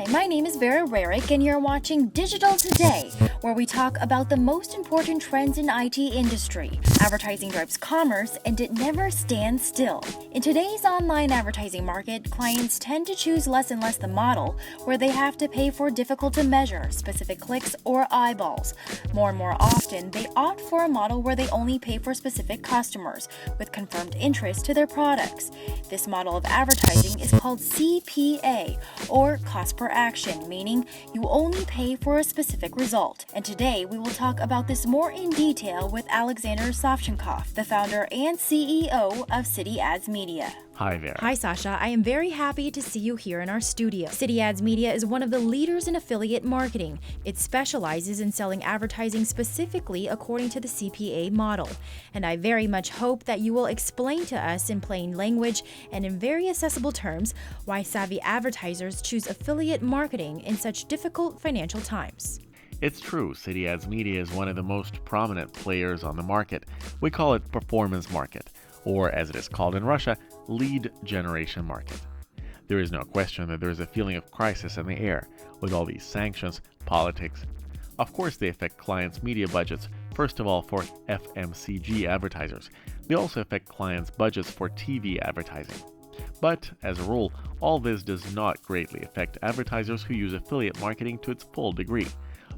Hi, my name is Vera Rarick, and you're watching Digital Today, where we talk about the most important trends in IT industry. Advertising drives commerce, and it never stands still. In today's online advertising market, clients tend to choose less and less the model where they have to pay for difficult-to-measure specific clicks or eyeballs. More and more often, they opt for a model where they only pay for specific customers with confirmed interest to their products. This model of advertising is called CPA, or cost per action, meaning you only pay for a specific result. And today we will talk about this more in detail with Alexander Savchenkov, the founder and CEO of CityAds Media. Hi there. Hi, Sasha. I am very happy to see you here in our studio. CityAds Media is one of the leaders in affiliate marketing. It specializes in selling advertising specifically according to the CPA model. And I very much hope that you will explain to us in plain language and in very accessible terms why savvy advertisers choose affiliate marketing in such difficult financial times. It's true, CityAds Media is one of the most prominent players on the market. We call it performance market, or as it is called in Russia, lead generation market. There is no question that there is a feeling of crisis in the air with all these sanctions, politics. Of course, they affect clients' media budgets, first of all for FMCG advertisers. They also affect clients' budgets for TV advertising. But, as a rule, all this does not greatly affect advertisers who use affiliate marketing to its full degree.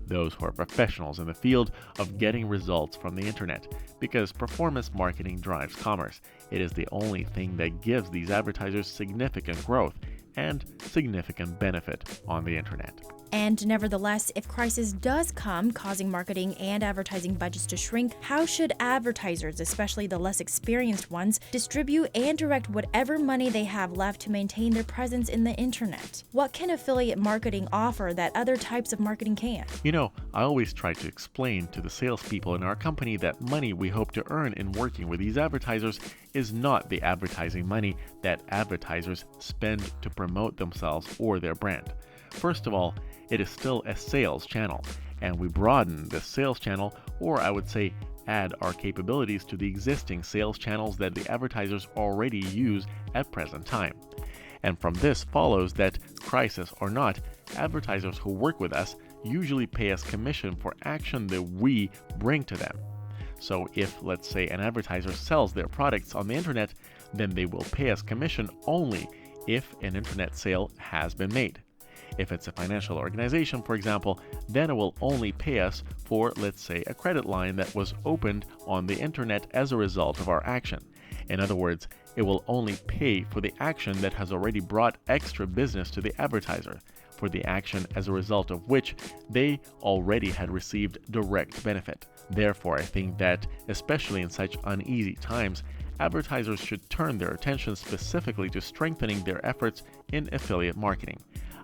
Those who are professionals in the field of getting results from the internet, because performance marketing drives commerce. It is the only thing that gives these advertisers significant growth and significant benefit on the internet. And nevertheless, if crisis does come, causing marketing and advertising budgets to shrink, how should advertisers, especially the less experienced ones, distribute and direct whatever money they have left to maintain their presence in the internet? What can affiliate marketing offer that other types of marketing can't? I always try to explain to the salespeople in our company that money we hope to earn in working with these advertisers is not the advertising money that advertisers spend to promote themselves or their brand. First of all, it is still a sales channel, and we broaden this sales channel, or I would say add our capabilities to the existing sales channels that the advertisers already use at present time. And from this follows that, crisis or not, advertisers who work with us usually pay us commission for action that we bring to them. So if, let's say, an advertiser sells their products on the internet, then they will pay us commission only if an internet sale has been made. If it's a financial organization, for example, then it will only pay us for, let's say, a credit line that was opened on the internet as a result of our action. In other words, it will only pay for the action that has already brought extra business to the advertiser, for the action as a result of which they already had received direct benefit. Therefore, I think that, especially in such uneasy times, advertisers should turn their attention specifically to strengthening their efforts in affiliate marketing.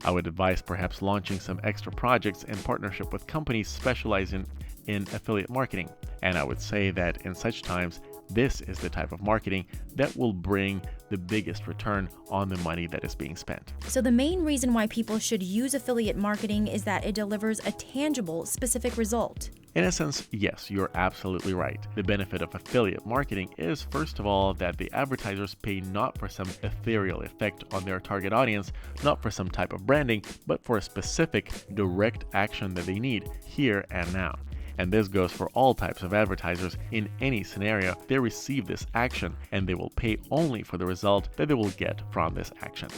I would advise perhaps launching some extra projects in partnership with companies specializing in affiliate marketing. And I would say that in such times, this is the type of marketing that will bring the biggest return on the money that is being spent. So the main reason why people should use affiliate marketing is that it delivers a tangible, specific result. In essence, yes, you're absolutely right. The benefit of affiliate marketing is, first of all, that the advertisers pay not for some ethereal effect on their target audience, not for some type of branding, but for a specific, direct action that they need here and now. And this goes for all types of advertisers. In any scenario, they receive this action and they will pay only for the result that they will get from this action.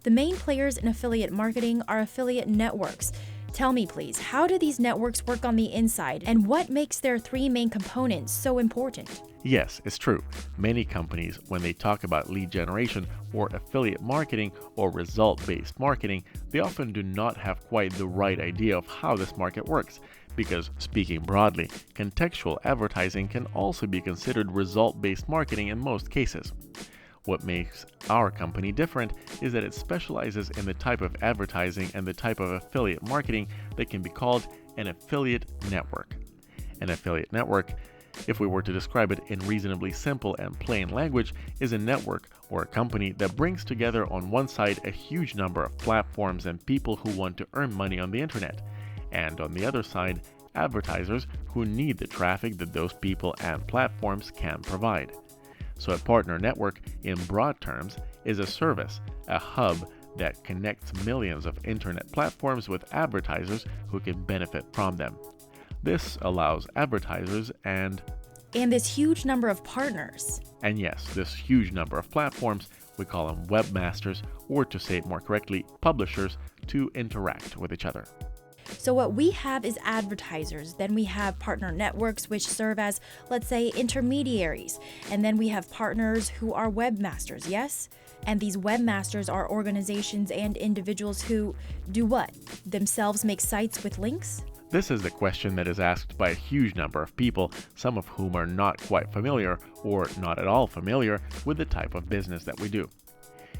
The main players in affiliate marketing are affiliate networks. Tell me, please, how do these networks work on the inside, and what makes their three main components so important? Yes, it's true. Many companies, when they talk about lead generation or affiliate marketing or result-based marketing, they often do not have quite the right idea of how this market works. Because, speaking broadly, contextual advertising can also be considered result-based marketing in most cases. What makes our company different is that it specializes in the type of advertising and the type of affiliate marketing that can be called an affiliate network. An affiliate network, if we were to describe it in reasonably simple and plain language, is a network or a company that brings together on one side a huge number of platforms and people who want to earn money on the internet, and on the other side, advertisers who need the traffic that those people and platforms can provide. So a partner network, in broad terms, is a service, a hub that connects millions of internet platforms with advertisers who can benefit from them. This allows advertisers and this huge number of partners. And yes, this huge number of platforms, we call them webmasters, or to say it more correctly, publishers, to interact with each other. So what we have is advertisers, then we have partner networks which serve as, let's say, intermediaries, and then we have partners who are webmasters, yes? And these webmasters are organizations and individuals who do what? Themselves make sites with links? This is the question that is asked by a huge number of people, some of whom are not quite familiar or not at all familiar with the type of business that we do.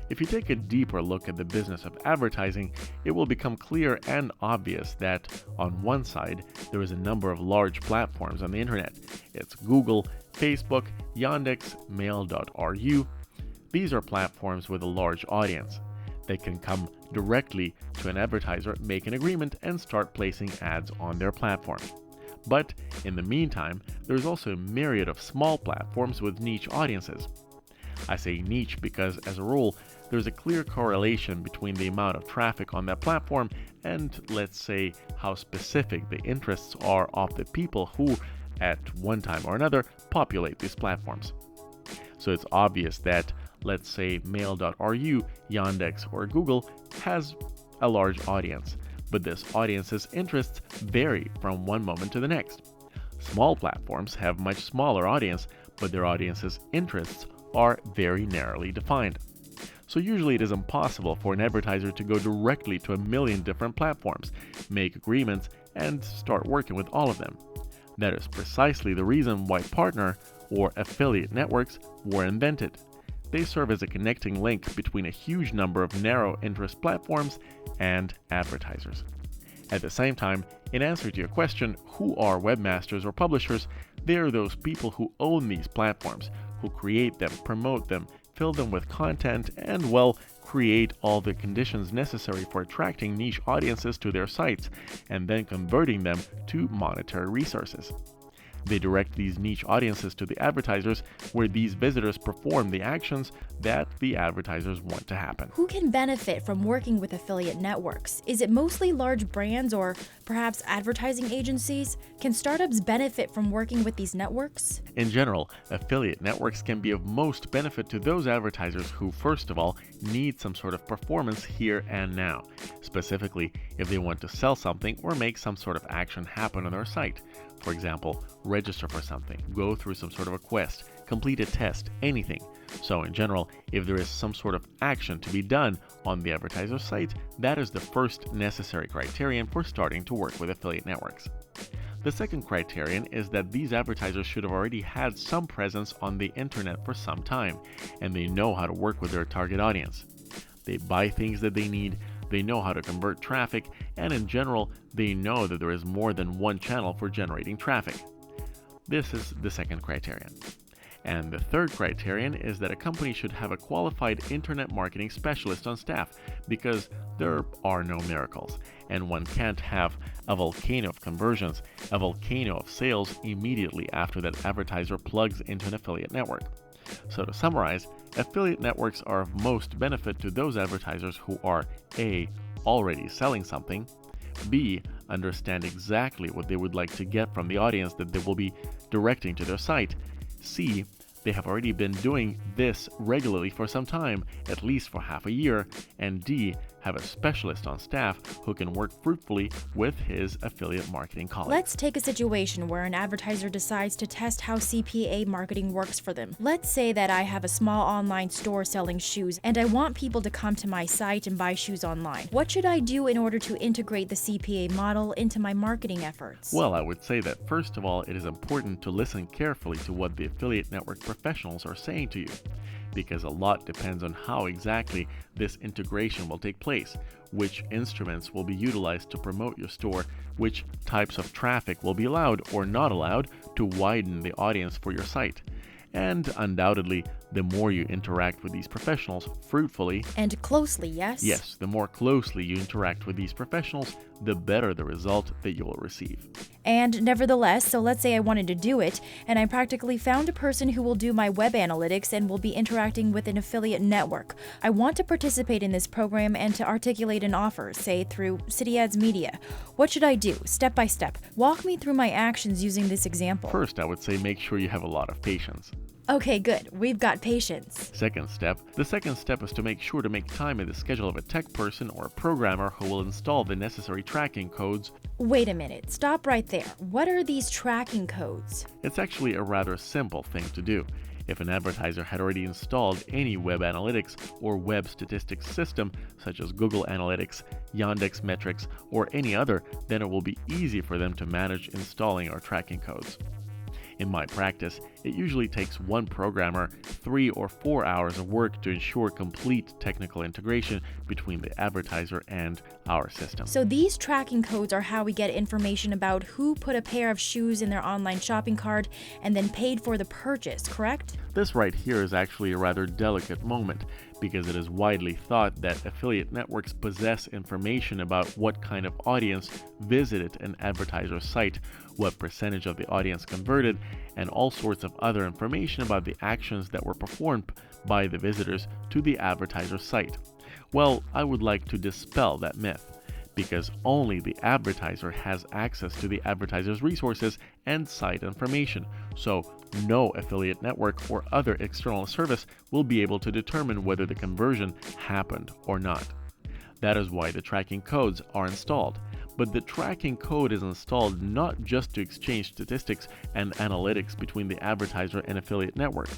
If you take a deeper look at the business of advertising, it will become clear and obvious that on one side, there is a number of large platforms on the internet. It's Google, Facebook, Yandex, Mail.ru. These are platforms with a large audience. They can come directly to an advertiser, make an agreement, and start placing ads on their platform. But in the meantime, there's also a myriad of small platforms with niche audiences. I say niche because, as a rule, there's a clear correlation between the amount of traffic on that platform and, let's say, how specific the interests are of the people who, at one time or another, populate these platforms. So it's obvious that, let's say, Mail.ru, Yandex, or Google has a large audience, but this audience's interests vary from one moment to the next. Small platforms have much smaller audience, but their audience's interests are very narrowly defined. So usually it is impossible for an advertiser to go directly to a million different platforms, make agreements, and start working with all of them. That is precisely the reason why partner or affiliate networks were invented. They serve as a connecting link between a huge number of narrow interest platforms and advertisers. At the same time, in answer to your question, who are webmasters or publishers? They are those people who own these platforms, who create them, promote them, fill them with content, and, well, create all the conditions necessary for attracting niche audiences to their sites and then converting them to monetary resources. They direct these niche audiences to the advertisers, where these visitors perform the actions that the advertisers want to happen. Who can benefit from working with affiliate networks? Is it mostly large brands or perhaps advertising agencies? Can startups benefit from working with these networks? In general, affiliate networks can be of most benefit to those advertisers who, first of all, need some sort of performance here and now, specifically if they want to sell something or make some sort of action happen on their site. For example, register for something, go through some sort of a quest, complete a test, anything. So in general, if there is some sort of action to be done on the advertiser's site, that is the first necessary criterion for starting to work with affiliate networks. The second criterion is that these advertisers should have already had some presence on the internet for some time, and they know how to work with their target audience. They buy things that they need, they know how to convert traffic, and in general, they know that there is more than one channel for generating traffic. This is the second criterion. And the third criterion is that a company should have a qualified internet marketing specialist on staff, because there are no miracles, and one can't have a volcano of conversions, a volcano of sales immediately after that advertiser plugs into an affiliate network. So to summarize, affiliate networks are of most benefit to those advertisers who are A. already selling something, B. understand exactly what they would like to get from the audience that they will be directing to their site, C. they have already been doing this regularly for some time, at least for half a year, and D. have a specialist on staff who can work fruitfully with his affiliate marketing colleagues. Let's take a situation where an advertiser decides to test how CPA marketing works for them. Let's say that I have a small online store selling shoes and I want people to come to my site and buy shoes online. What should I do in order to integrate the CPA model into my marketing efforts? Well, I would say that first of all, it is important to listen carefully to what the affiliate network professionals are saying to you, because a lot depends on how exactly this integration will take place, which instruments will be utilized to promote your store, which types of traffic will be allowed or not allowed to widen the audience for your site. And undoubtedly, the more you interact with these professionals fruitfully And closely, yes? Yes, the more closely you interact with these professionals, the better the result that you will receive. And nevertheless, so let's say I wanted to do it, and I practically found a person who will do my web analytics and will be interacting with an affiliate network. I want to participate in this program and to articulate an offer, say through CityAds Media. What should I do, step by step? Walk me through my actions using this example. First, I would say make sure you have a lot of patience. Okay, good. We've got patience. The second step is to make sure to make time in the schedule of a tech person or a programmer who will install the necessary tracking codes. Wait a minute. Stop right there. What are these tracking codes? It's actually a rather simple thing to do. If an advertiser had already installed any web analytics or web statistics system, such as Google Analytics, Yandex Metrics, or any other, then it will be easy for them to manage installing our tracking codes. In my practice, it usually takes one programmer 3 or 4 hours of work to ensure complete technical integration between the advertiser and our system. So these tracking codes are how we get information about who put a pair of shoes in their online shopping cart and then paid for the purchase, correct? This right here is actually a rather delicate moment because it is widely thought that affiliate networks possess information about what kind of audience visited an advertiser's site, what percentage of the audience converted, and all sorts of other information about the actions that were performed by the visitors to the advertiser's site. Well, I would like to dispel that myth, because only the advertiser has access to the advertiser's resources and site information, so no affiliate network or other external service will be able to determine whether the conversion happened or not. That is why the tracking codes are installed. But the tracking code is installed not just to exchange statistics and analytics between the advertiser and affiliate network.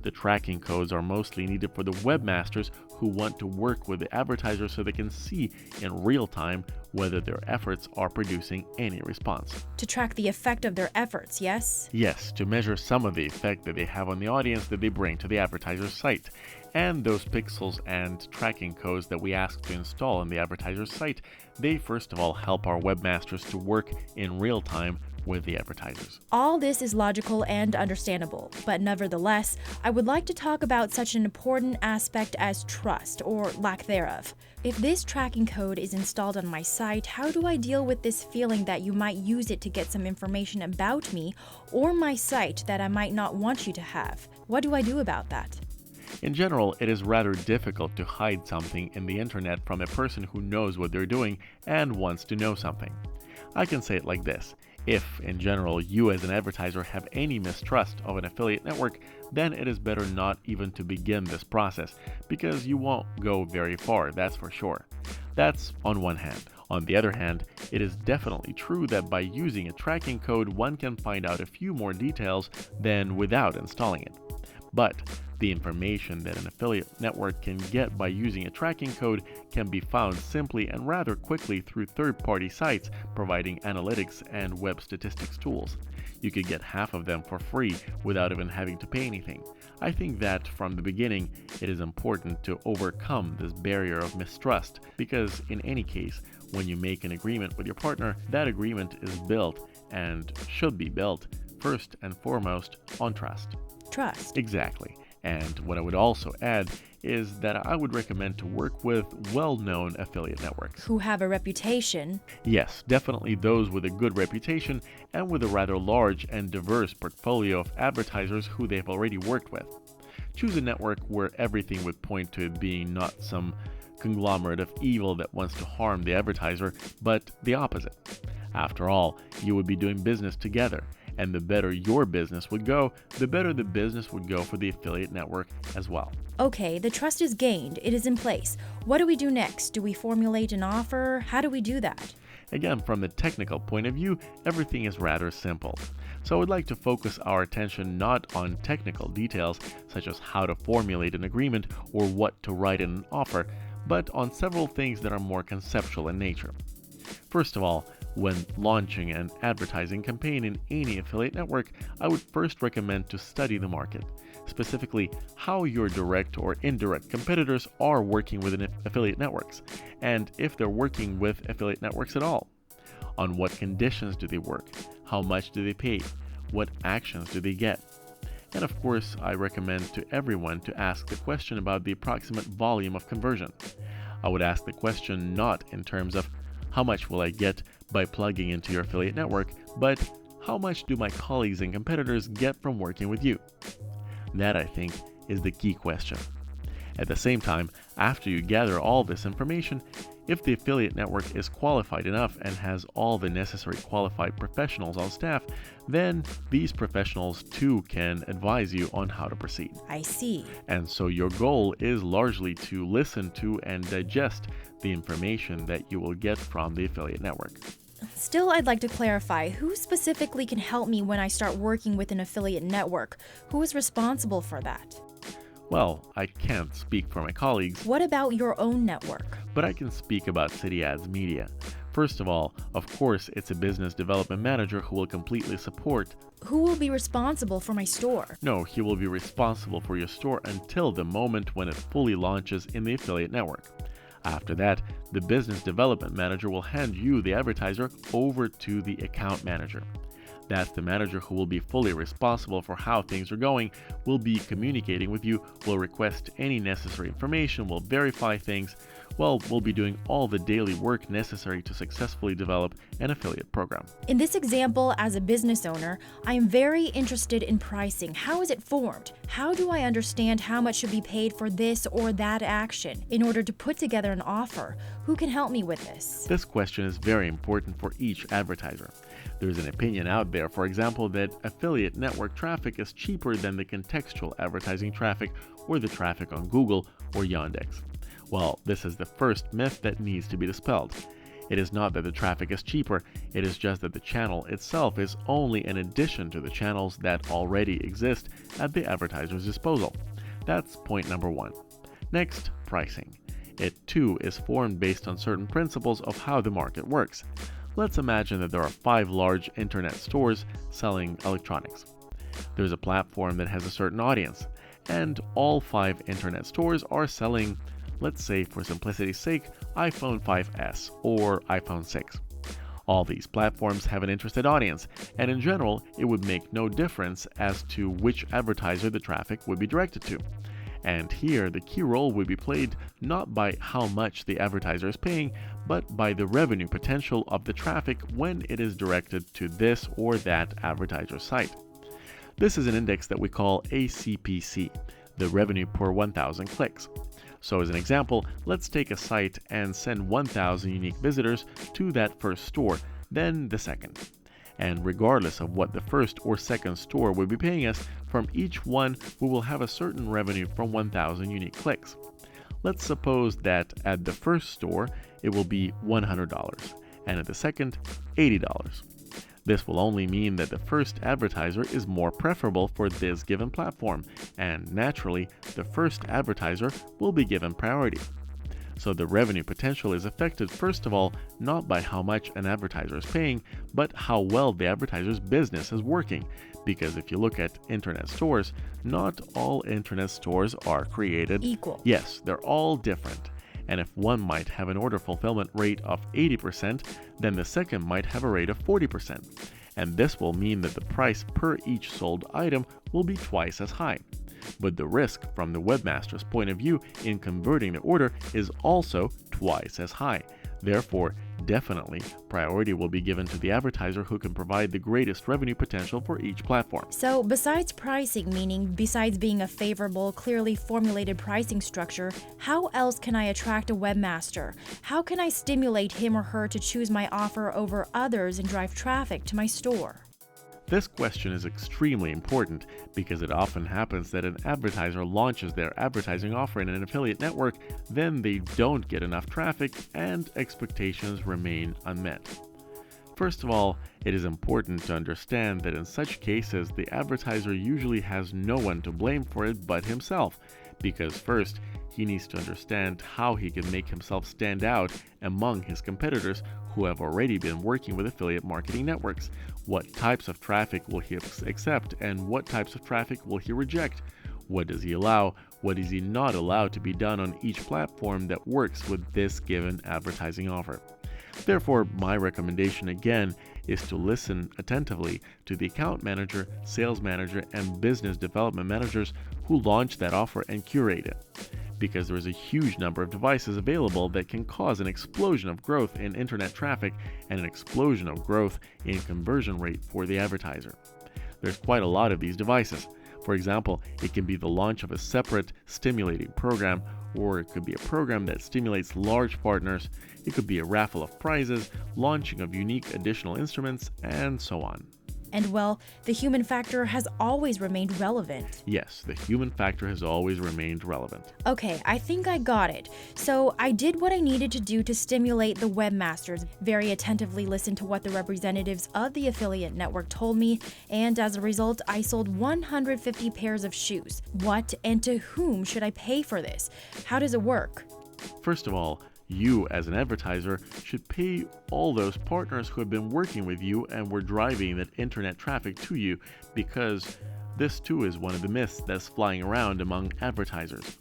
The tracking codes are mostly needed for the webmasters who want to work with the advertiser so they can see in real time whether their efforts are producing any response. To track the effect of their efforts, yes? Yes, to measure some of the effect that they have on the audience that they bring to the advertiser's site. And those pixels and tracking codes that we ask to install on the advertiser's site, they first of all help our webmasters to work in real time with the advertisers. All this is logical and understandable, but nevertheless, I would like to talk about such an important aspect as trust, or lack thereof. If this tracking code is installed on my site, how do I deal with this feeling that you might use it to get some information about me or my site that I might not want you to have? What do I do about that? In general, it is rather difficult to hide something in the internet from a person who knows what they're doing and wants to know something. I can say it like this. If, in general, you as an advertiser have any mistrust of an affiliate network, then it is better not even to begin this process, because you won't go very far, that's for sure. That's on one hand. On the other hand, it is definitely true that by using a tracking code, one can find out a few more details than without installing it. But the information that an affiliate network can get by using a tracking code can be found simply and rather quickly through third-party sites providing analytics and web statistics tools. You could get half of them for free without even having to pay anything. I think that from the beginning, it is important to overcome this barrier of mistrust, because in any case, when you make an agreement with your partner, that agreement is built and should be built first and foremost on trust. Trust. Exactly. And what I would also add is that I would recommend to work with well-known affiliate networks. Who have a reputation. Yes, definitely those with a good reputation and with a rather large and diverse portfolio of advertisers who they've already worked with. Choose a network where everything would point to it being not some conglomerate of evil that wants to harm the advertiser, but the opposite. After all, you would be doing business together. And the better your business would go, the better the business would go for the affiliate network as well. Okay, the trust is gained. It is in place. What do we do next? Do we formulate an offer? How do we do that? Again, from the technical point of view, everything is rather simple. So I would like to focus our attention not on technical details, such as how to formulate an agreement or what to write in an offer, but on several things that are more conceptual in nature. First of all, when launching an advertising campaign in any affiliate network, I would first recommend to study the market, specifically how your direct or indirect competitors are working with affiliate networks, and if they're working with affiliate networks at all. On what conditions do they work? How much do they pay? What actions do they get? And of course, I recommend to everyone to ask the question about the approximate volume of conversion. I would ask the question not in terms of how much will I get by plugging into your affiliate network, but how much do my colleagues and competitors get from working with you? That, I think, is the key question. At the same time, after you gather all this information, if the affiliate network is qualified enough and has all the necessary qualified professionals on staff, then these professionals too can advise you on how to proceed. I see. And so your goal is largely to listen to and digest the information that you will get from the affiliate network. Still, I'd like to clarify, who specifically can help me when I start working with an affiliate network? Who is responsible for that? Well, I can't speak for my colleagues. What about your own network? But I can speak about CityAds Media. First of all, of course, it's a business development manager who will completely support. Who will be responsible for my store? No, he will be responsible for your store until the moment when it fully launches in the affiliate network. After that, the business development manager will hand you, the advertiser, over to the account manager. That's the manager who will be fully responsible for how things are going, will be communicating with you, will request any necessary information, will verify things, will be doing all the daily work necessary to successfully develop an affiliate program. In this example, as a business owner, I am very interested in pricing. How is it formed? How do I understand how much should be paid for this or that action in order to put together an offer? Who can help me with this? This question is very important for each advertiser. There's an opinion out there, for example, that affiliate network traffic is cheaper than the contextual advertising traffic or the traffic on Google or Yandex. Well, this is the first myth that needs to be dispelled. It is not that the traffic is cheaper, it is just that the channel itself is only an addition to the channels that already exist at the advertiser's disposal. That's point number one. Next, pricing. It too is formed based on certain principles of how the market works. Let's imagine that there are 5 large internet stores selling electronics. There's a platform that has a certain audience, and all 5 internet stores are selling, let's say for simplicity's sake, iPhone 5S or iPhone 6. All these platforms have an interested audience, and in general, it would make no difference as to which advertiser the traffic would be directed to. And here, the key role would be played not by how much the advertiser is paying, but by the revenue potential of the traffic when it is directed to this or that advertiser's site. This is an index that we call ACPC, the revenue per 1,000 clicks. So as an example, let's take a site and send 1,000 unique visitors to that first store, then the second. And regardless of what the first or second store will be paying us, from each one we will have a certain revenue from 1,000 unique clicks. Let's suppose that at the first store it will be $100 and at the second $80. This will only mean that the first advertiser is more preferable for this given platform, and naturally the first advertiser will be given priority. So the revenue potential is affected first of all not by how much an advertiser is paying, but how well the advertiser's business is working. Because if you look at internet stores, not all internet stores are created equal. Yes, they're all different. And if one might have an order fulfillment rate of 80%, then the second might have a rate of 40%. And this will mean that the price per each sold item will be twice as high. But the risk from the webmaster's point of view in converting the order is also twice as high. Therefore, definitely, priority will be given to the advertiser who can provide the greatest revenue potential for each platform. So, besides pricing, meaning besides being a favorable, clearly formulated pricing structure, how else can I attract a webmaster? How can I stimulate him or her to choose my offer over others and drive traffic to my store? This question is extremely important because it often happens that an advertiser launches their advertising offer in an affiliate network, then they don't get enough traffic and expectations remain unmet. First of all, it is important to understand that in such cases, the advertiser usually has no one to blame for it but himself, because first, he needs to understand how he can make himself stand out among his competitors who have already been working with affiliate marketing networks. What types of traffic will he accept and what types of traffic will he reject? What does he allow? What is he not allowed to be done on each platform that works with this given advertising offer? Therefore, my recommendation again is to listen attentively to the account manager, sales manager, and business development managers who launch that offer and curate it. Because there is a huge number of devices available that can cause an explosion of growth in internet traffic and an explosion of growth in conversion rate for the advertiser. There's quite a lot of these devices. For example, it can be the launch of a separate stimulating program, or it could be a program that stimulates large partners. It could be a raffle of prizes, launching of unique additional instruments, and so on. And well, the human factor has always remained relevant. Yes, the human factor has always remained relevant. Okay, I think I got it. So I did what I needed to do to stimulate the webmasters, very attentively listened to what the representatives of the affiliate network told me, and as a result, I sold 150 pairs of shoes. What and to whom should I pay for this? How does it work? First of all, you, as an advertiser, should pay all those partners who have been working with you and were driving that internet traffic to you, because this too is one of the myths that's flying around among advertisers.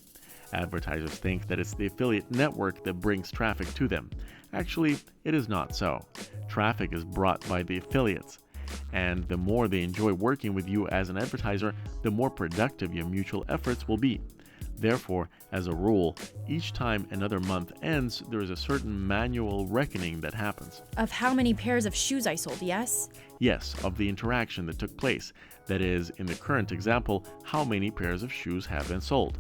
Advertisers think that it's the affiliate network that brings traffic to them. Actually, it is not so. Traffic is brought by the affiliates. And the more they enjoy working with you as an advertiser, the more productive your mutual efforts will be. Therefore, as a rule, each time another month ends, there is a certain manual reckoning that happens. Of how many pairs of shoes I sold, yes? Yes, of the interaction that took place. That is, in the current example, how many pairs of shoes have been sold.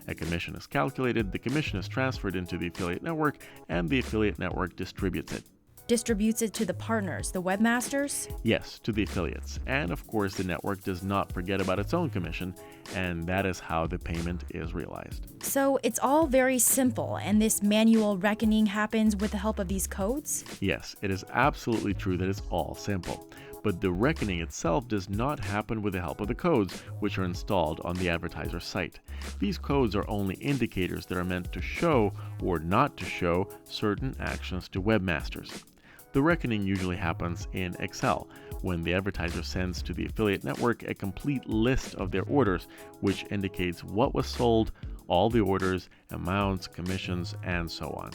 A commission is calculated, the commission is transferred into the affiliate network, and the affiliate network distributes it. Distributes it to the partners, the webmasters? Yes, to the affiliates. And of course, the network does not forget about its own commission, and that is how the payment is realized. So it's all very simple, and this manual reckoning happens with the help of these codes? Yes, it is absolutely true that it's all simple. But the reckoning itself does not happen with the help of the codes, which are installed on the advertiser site. These codes are only indicators that are meant to show or not to show certain actions to webmasters. The reckoning usually happens in Excel, when the advertiser sends to the affiliate network a complete list of their orders, which indicates what was sold, all the orders, amounts, commissions, and so on.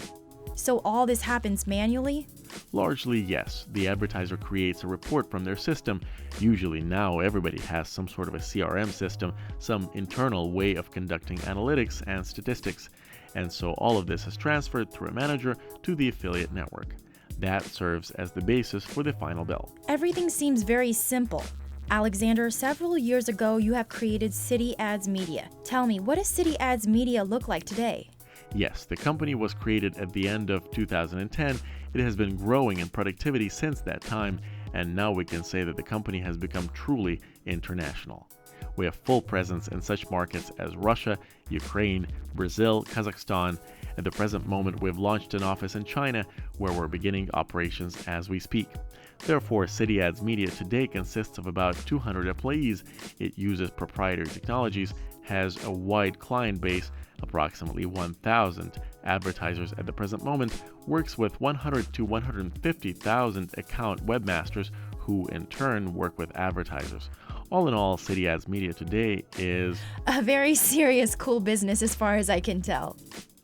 So all this happens manually? Largely, yes. The advertiser creates a report from their system. Usually now everybody has some sort of a CRM system, some internal way of conducting analytics and statistics. And so all of this is transferred through a manager to the affiliate network. That serves as the basis for the final bill. Everything seems very simple. Alexander, several years ago you have created CityAds Media. Tell me, what does CityAds Media look like today? Yes, the company was created at the end of 2010. It has been growing in productivity since that time, and now we can say that the company has become truly international. We have full presence in such markets as Russia, Ukraine, Brazil, Kazakhstan. At the present moment, we've launched an office in China, where we're beginning operations as we speak. Therefore, CityAds Media today consists of about 200 employees. It uses proprietary technologies, has a wide client base, approximately 1,000 advertisers at the present moment, works with 100 to 150,000 account webmasters who in turn work with advertisers. All in all, CityAds Media today is a very serious, cool business as far as I can tell.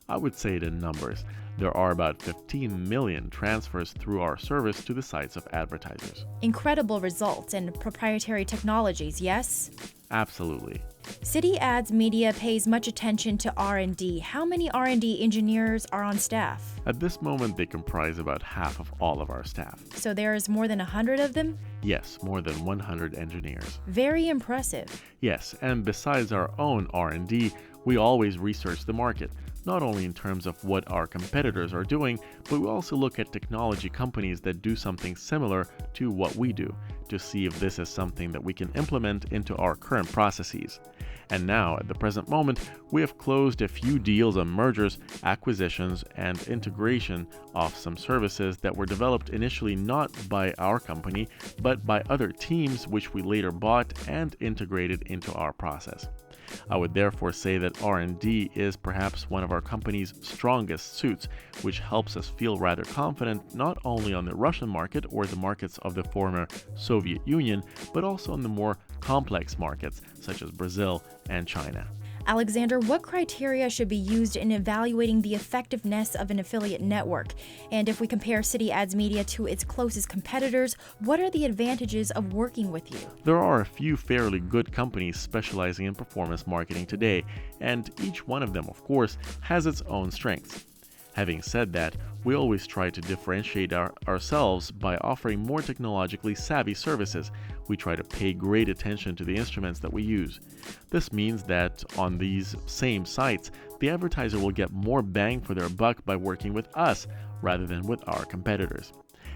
I would say it in numbers. There are about 15 million transfers through our service to the sites of advertisers. Incredible results and proprietary technologies, yes? Absolutely. CityAds Media pays much attention to R&D. How many R&D engineers are on staff? At this moment, they comprise about half of all of our staff. So there's more than 100 of them? Yes, more than 100 engineers. Very impressive. Yes, and besides our own R&D, we always research the market, not only in terms of what our competitors are doing, but we also look at technology companies that do something similar to what we do, to see if this is something that we can implement into our current processes. And now, at the present moment, we have closed a few deals on mergers, acquisitions, and integration of some services that were developed initially not by our company, but by other teams which we later bought and integrated into our process. I would therefore say that R&D is perhaps one of our company's strongest suits, which helps us feel rather confident not only on the Russian market or the markets of the former Soviet Union, but also on the more complex markets such as Brazil and China. Alexander, what criteria should be used in evaluating the effectiveness of an affiliate network? And if we compare CityAds Media to its closest competitors, what are the advantages of working with you? There are a few fairly good companies specializing in performance marketing today, and each one of them, of course, has its own strengths. Having said that, we always try to differentiate ourselves by offering more technologically savvy services. We try to pay great attention to the instruments that we use. This means that on these same sites, the advertiser will get more bang for their buck by working with us rather than with our competitors.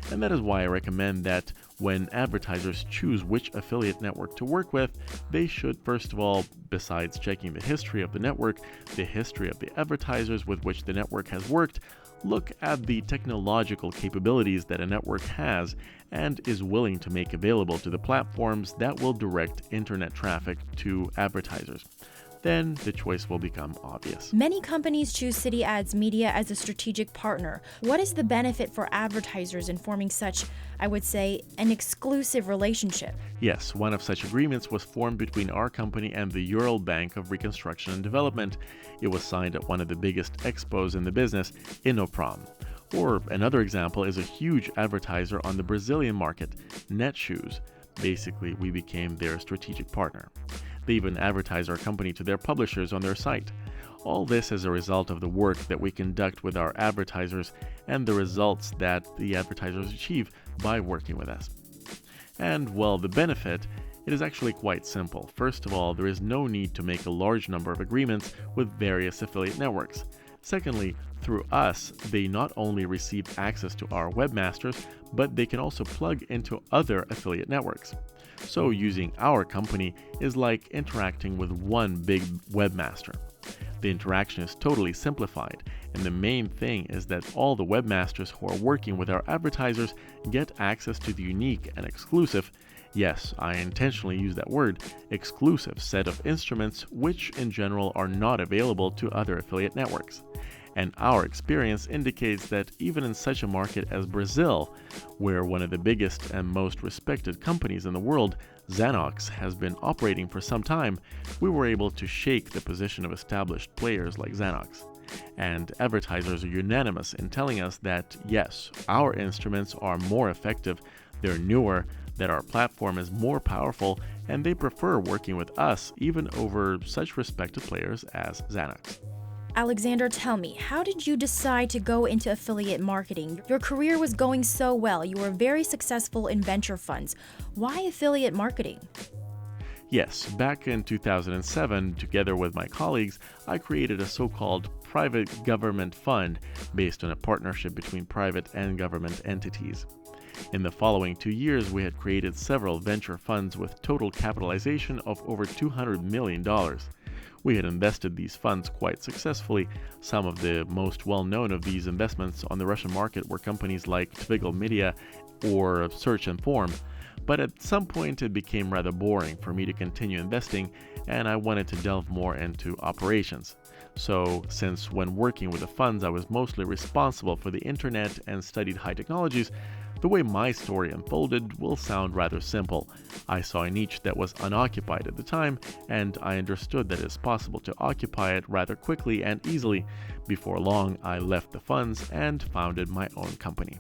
And that is why I recommend that when advertisers choose which affiliate network to work with, they should first of all, besides checking the history of the network, the history of the advertisers with which the network has worked, look at the technological capabilities that a network has and is willing to make available to the platforms that will direct internet traffic to advertisers. Then the choice will become obvious. Many companies choose CityAds Media as a strategic partner. What is the benefit for advertisers in forming such, I would say, an exclusive relationship? Yes, one of such agreements was formed between our company and the Ural Bank of Reconstruction and Development. It was signed at one of the biggest expos in the business, Inoprom. Or another example is a huge advertiser on the Brazilian market, Netshoes. Basically, we became their strategic partner. They even advertise our company to their publishers on their site. All this is a result of the work that we conduct with our advertisers and the results that the advertisers achieve by working with us. And, well, the benefit, it is actually quite simple. First of all, there is no need to make a large number of agreements with various affiliate networks. Secondly, through us, they not only receive access to our webmasters, but they can also plug into other affiliate networks. So using our company is like interacting with one big webmaster. The interaction is totally simplified, and the main thing is that all the webmasters who are working with our advertisers get access to the unique and exclusive, yes, I intentionally use that word, exclusive set of instruments which in general are not available to other affiliate networks. And our experience indicates that even in such a market as Brazil, where one of the biggest and most respected companies in the world, Xanox, has been operating for some time, we were able to shake the position of established players like Xanox. And advertisers are unanimous in telling us that, yes, our instruments are more effective, they're newer, that our platform is more powerful, and they prefer working with us even over such respected players as Xanox. Alexander, tell me, how did you decide to go into affiliate marketing? Your career was going so well. You were very successful in venture funds. Why affiliate marketing? Yes, back in 2007, together with my colleagues, I created a so-called private government fund based on a partnership between private and government entities. In the following 2 years, we had created several venture funds with total capitalization of over $200 million. We had invested these funds quite successfully. Some of the most well-known of these investments on the Russian market were companies like Tvigl Media or Savchenkov. But at some point it became rather boring for me to continue investing, and I wanted to delve more into operations. So, since when working with the funds I was mostly responsible for the internet and studied high technologies, the way my story unfolded will sound rather simple. I saw a niche that was unoccupied at the time, and I understood that it is possible to occupy it rather quickly and easily. Before long, I left the funds and founded my own company.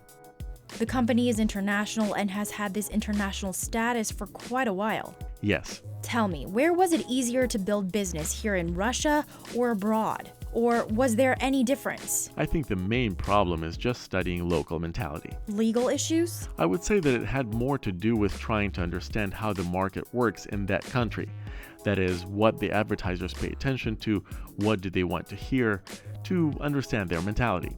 The company is international and has had this international status for quite a while. Yes. Tell me, where was it easier to build business, here in Russia or abroad? Or was there any difference? I think the main problem is just studying local mentality. Legal issues? I would say that it had more to do with trying to understand how the market works in that country. That is, what the advertisers pay attention to, what do they want to hear, to understand their mentality.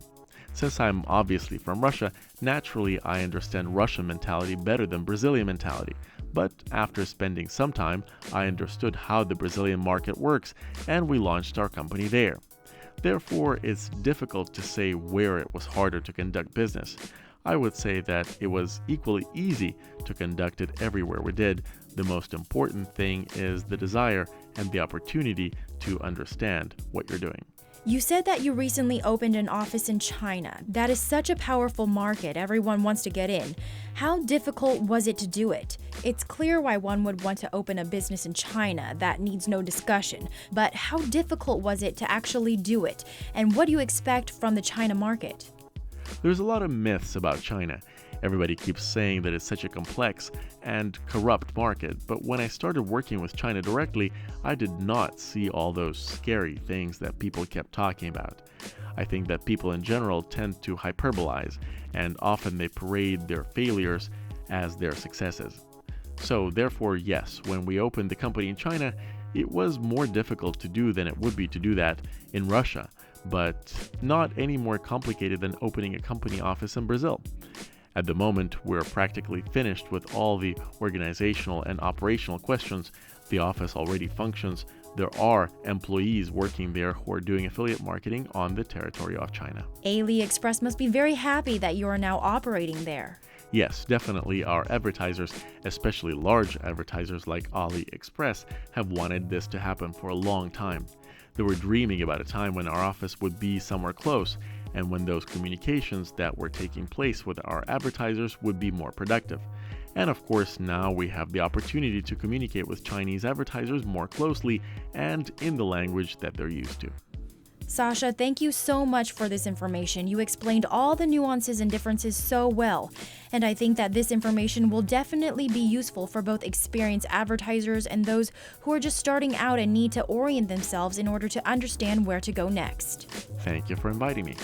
Since I'm obviously from Russia, naturally I understand Russian mentality better than Brazilian mentality. But after spending some time, I understood how the Brazilian market works, and we launched our company there. Therefore, it's difficult to say where it was harder to conduct business. I would say that it was equally easy to conduct it everywhere we did. The most important thing is the desire and the opportunity to understand what you're doing. You said that you recently opened an office in China. That is such a powerful market. Everyone wants to get in. How difficult was it to do it? It's clear why one would want to open a business in China. That needs no discussion. But how difficult was it to actually do it? And what do you expect from the China market? There's a lot of myths about China. Everybody keeps saying that it's such a complex and corrupt market, but when I started working with China directly, I did not see all those scary things that people kept talking about. I think that people in general tend to hyperbolize, and often they parade their failures as their successes. So therefore, yes, when we opened the company in China, it was more difficult to do than it would be to do that in Russia, but not any more complicated than opening a company office in Brazil. At the moment, we're practically finished with all the organizational and operational questions. The office already functions. There are employees working there who are doing affiliate marketing on the territory of China. AliExpress must be very happy that you are now operating there. Yes, definitely our advertisers, especially large advertisers like AliExpress, have wanted this to happen for a long time. They were dreaming about a time when our office would be somewhere close, and when those communications that were taking place with our advertisers would be more productive. And of course, now we have the opportunity to communicate with Chinese advertisers more closely and in the language that they're used to. Sasha, thank you so much for this information. You explained all the nuances and differences so well. And I think that this information will definitely be useful for both experienced advertisers and those who are just starting out and need to orient themselves in order to understand where to go next. Thank you for inviting me.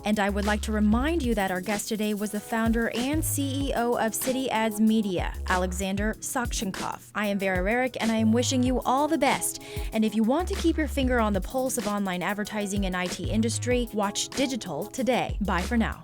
And I would like to remind you that our guest today was the founder and CEO of CityAds Media, Alexander Savchenkov. I am Vera Rarick, and I am wishing you all the best. And if you want to keep your finger on the pulse of online advertising and IT industry, watch Digital Today. Bye for now.